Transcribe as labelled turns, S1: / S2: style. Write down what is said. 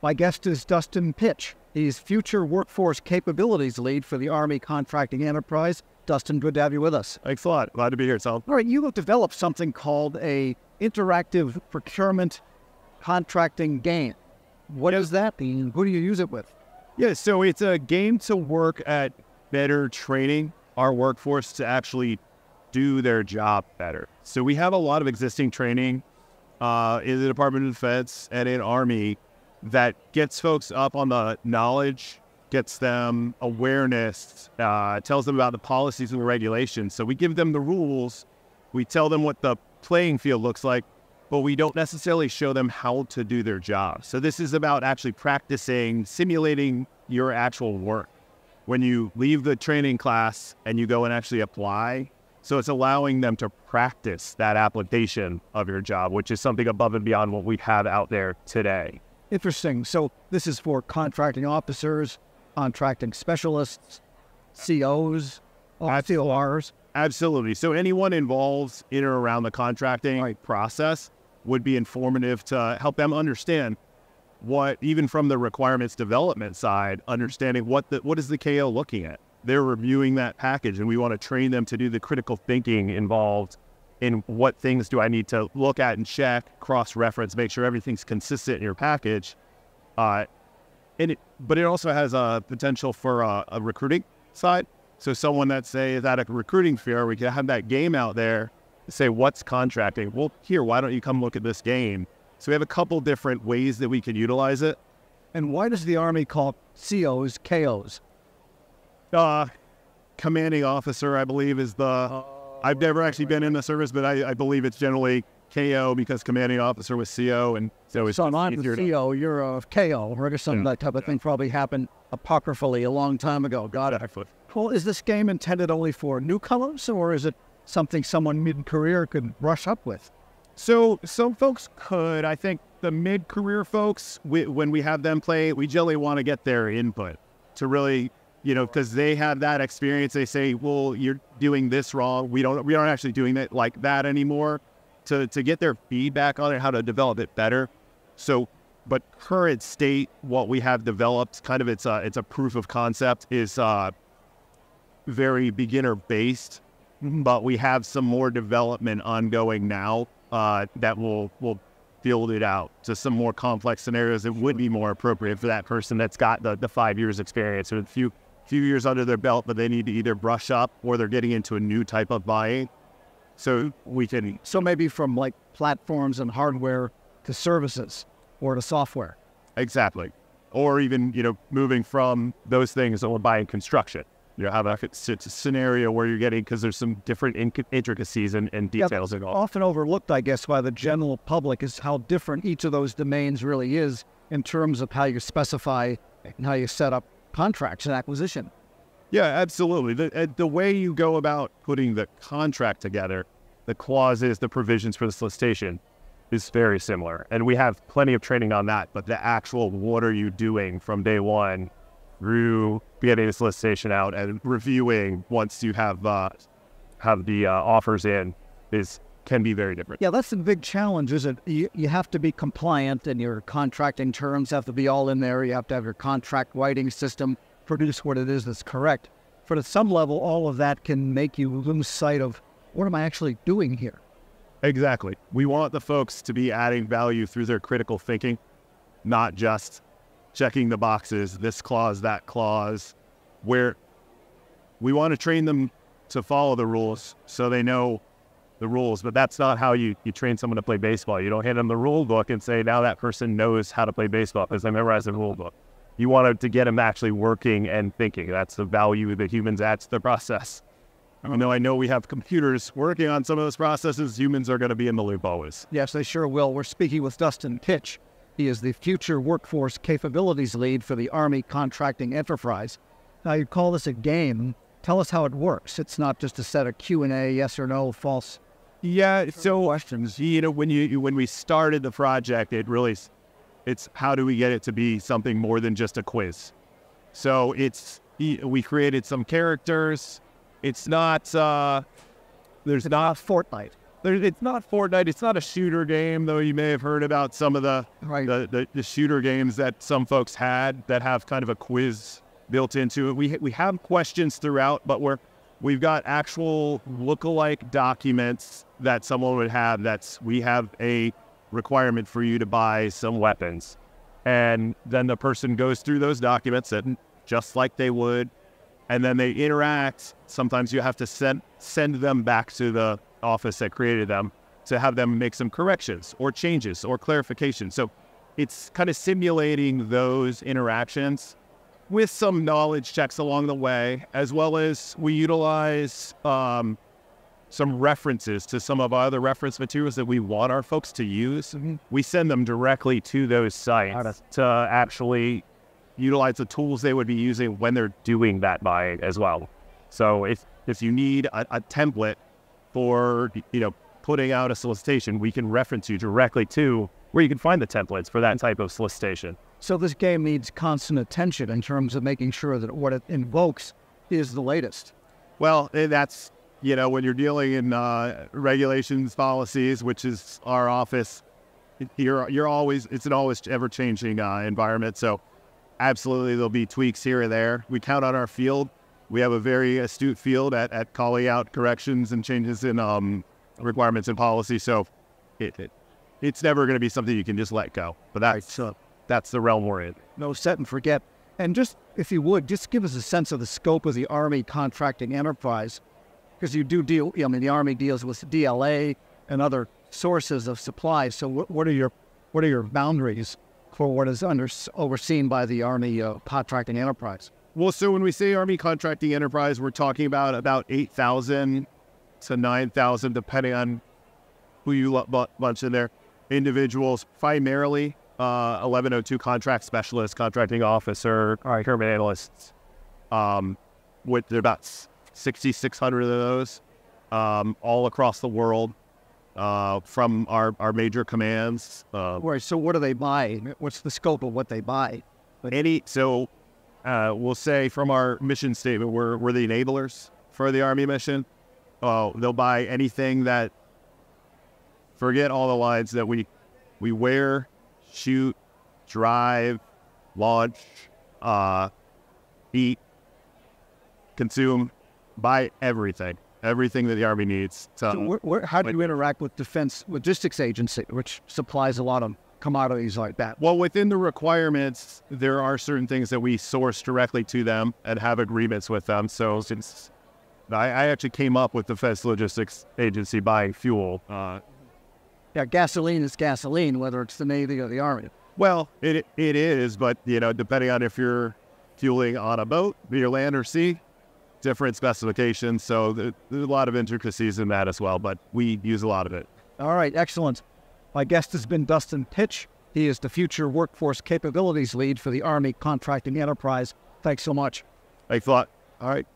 S1: My guest is Dustin Pritsch. He's Future Workforce Capabilities Lead for the Army Contracting Enterprise. Dustin, good to have you with us.
S2: Thanks a lot. Glad to be here, Sal.
S1: All right, you have developed something called a interactive procurement contracting game. What is that, and who do you use it with?
S2: Yeah, so it's a game to work at better training our workforce to actually do their job better. So we have a lot of existing training in the Department of Defense and in Army that gets folks up on the knowledge, gets them awareness, tells them about the policies and the regulations. So we give them the rules, we tell them what the playing field looks like, but we don't necessarily show them how to do their job. So this is about actually practicing, simulating your actual work. When you leave the training class and you go and actually apply, so it's allowing them to practice that application of your job, which is something above and beyond what we have out there today.
S1: Interesting. So this is for contracting officers, contracting specialists, COs, CORs.
S2: Absolutely. So anyone involved in or around the contracting process would be informative to help them understand what, even from the requirements development side, understanding what is the KO looking at. They're reviewing that package, and we want to train them to do the critical thinking involved in what things do I need to look at and check, cross-reference, make sure everything's consistent in your package. But it also has a potential for a recruiting side. So someone that, say, is at a recruiting fair, we can have that game out there to say, what's contracting? Well, here, why don't you come look at this game? So we have a couple different ways that we can utilize it.
S1: And why does the Army call COs KOs?
S2: Commanding officer, I believe, is the... I've never actually been in the service, but I believe it's generally KO because commanding officer was CO, and so it's
S1: I'm a CO, you're a KO, or something that type of thing probably happened apocryphally a long time ago. Got it. Well, is this game intended only for newcomers, or is it something someone mid-career could brush up with?
S2: So some folks could. I think the mid-career folks, when we have them play, we generally want to get their input to really... because they have that experience. They say, well, you're doing this wrong. We aren't actually doing it like that anymore, to get their feedback on it, how to develop it better. So, but current state, what we have developed, kind of it's a proof of concept, is very beginner based, but we have some more development ongoing now that will build it out to some more complex scenarios that would be more appropriate for that person that's got the 5 years experience or a few years under their belt, but they need to either brush up or they're getting into a new type of buying. So we can...
S1: So maybe from like platforms and hardware to services or to software.
S2: Exactly. Or even, moving from those things or buying construction. Have a scenario where you're getting, because there's some different intricacies and details involved.
S1: Often overlooked, I guess, by the general public is how different each of those domains really is in terms of how you specify and how you set up contracts and acquisition.
S2: Yeah, absolutely. The way you go about putting the contract together, the clauses, the provisions for the solicitation is very similar. And we have plenty of training on that, but the actual what are you doing from day one through getting the solicitation out and reviewing once you have the offers in can be very different.
S1: Yeah, that's the big challenge, is it? You have to be compliant, and your contracting terms have to be all in there. You have to have your contract writing system produce what it is that's correct. But at some level, all of that can make you lose sight of, what am I actually doing here?
S2: Exactly. We want the folks to be adding value through their critical thinking, not just checking the boxes, this clause, that clause, where we want to train them to follow the rules so they know the rules. But that's not how you train someone to play baseball. You don't hand them the rule book and say, now that person knows how to play baseball because they memorized the rule book. You want to get them actually working and thinking. That's the value that humans add to the process. Even though I know we have computers working on some of those processes, humans are going to be in the loop always.
S1: Yes, they sure will. We're speaking with Dustin Pritsch. He is the Future Workforce Capabilities Lead for the Army Contracting Enterprise. Now, you call this a game. Tell us how it works. It's not just a set of Q&A, yes or no, false.
S2: Yeah, so questions. When we started the project, it's how do we get it to be something more than just a quiz? So we created some characters. It's not, there's not
S1: Fortnite.
S2: It's not Fortnite. It's not a shooter game, though you may have heard about some of the shooter games that some folks had that have kind of a quiz built into it. We have questions throughout, but we've got actual lookalike documents that someone would have. We have a requirement for you to buy some weapons, and then the person goes through those documents and just like they would, and then they interact. Sometimes you have to send them back to the office that created them to have them make some corrections or changes or clarifications. So it's kind of simulating those interactions with some knowledge checks along the way, as well as we utilize some references to some of our other reference materials that we want our folks to use. We send them directly to those sites to actually utilize the tools they would be using when they're doing that buying as well. So if you need a template for putting out a solicitation, we can reference you directly to where you can find the templates for that type of solicitation.
S1: So this game needs constant attention in terms of making sure that what it invokes is the latest.
S2: Well, that's, when you're dealing in regulations, policies, which is our office, you're always, it's an always ever-changing environment. So absolutely there'll be tweaks here and there. We count on our field. We have a very astute field at calling out corrections and changes in requirements and policy. So it's never going to be something you can just let go. But that's the realm we're in.
S1: No set and forget. And just, if you would, just give us a sense of the scope of the Army contracting enterprise, because you do deal, the Army deals with DLA and other sources of supplies. So what are your boundaries for what is overseen by the Army contracting enterprise?
S2: Well, so when we say Army contracting enterprise, we're talking about 8,000 to 9,000, depending on who you bunch in there, individuals, primarily 1102 contract specialists, contracting officer, procurement analysts, with about 6,600 of those all across the world from our major commands.
S1: Right, so what do they buy? What's the scope of what they buy?
S2: We'll say from our mission statement, we're the enablers for the Army mission. They'll buy anything that, forget all the lines that we wear, shoot, drive, launch, eat, consume, buy everything that the Army needs.
S1: So how do you interact with Defense Logistics Agency, which supplies a lot of commodities like that?
S2: Well, within the requirements, there are certain things that we source directly to them and have agreements with them. So since I actually came up with Defense Logistics Agency buying fuel.
S1: Gasoline is gasoline, whether it's the Navy or the Army.
S2: Well, it is, but depending on if you're fueling on a boat, via land or sea, different specifications. So there's a lot of intricacies in that as well, but we use a lot of it.
S1: All right, excellent. My guest has been Dustin Pritsch. He is the Future Workforce Capabilities Lead for the Army Contracting Enterprise. Thanks so much.
S2: Thanks a lot. All right.